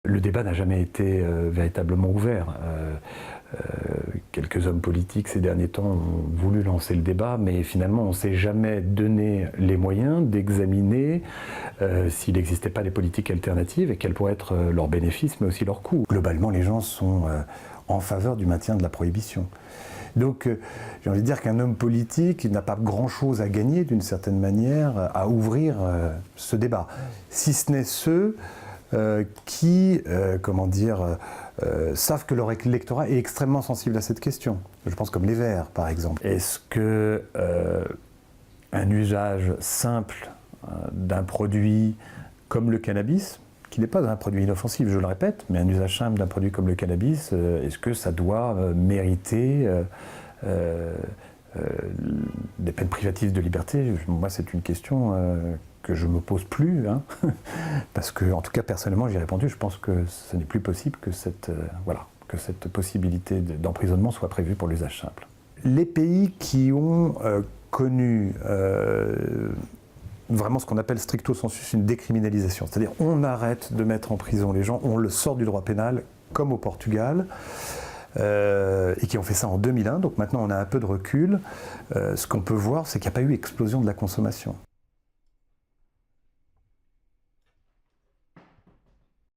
Le débat n'a jamais été véritablement ouvert. Quelques hommes politiques ces derniers temps ont voulu lancer le débat, mais finalement on ne s'est jamais donné les moyens d'examiner s'il n'existait pas des politiques alternatives et quels pourraient être leurs bénéfices mais aussi leurs coûts. Globalement, les gens sont en faveur du maintien de la prohibition. Donc j'ai envie de dire qu'un homme politique n'a pas grand-chose à gagner d'une certaine manière à ouvrir ce débat, si ce n'est ceux qui, savent que leur électorat est extrêmement sensible à cette question. Je pense comme les Verts, par exemple. Est-ce que un usage simple d'un produit comme le cannabis, qui n'est pas un produit inoffensif, je le répète, mais un usage simple d'un produit comme le cannabis, est-ce que ça doit mériter des peines privatives de liberté? Moi, c'est une question que je ne me pose plus, hein, parce que, en tout cas, personnellement, j'y ai répondu, je pense que ce n'est plus possible que cette possibilité d'emprisonnement soit prévue pour l'usage simple. Les pays qui ont connu vraiment ce qu'on appelle stricto sensu une décriminalisation, c'est-à-dire on arrête de mettre en prison les gens, on le sort du droit pénal, comme au Portugal, et qui ont fait ça en 2001, donc maintenant on a un peu de recul, ce qu'on peut voir, c'est qu'il n'y a pas eu explosion de la consommation.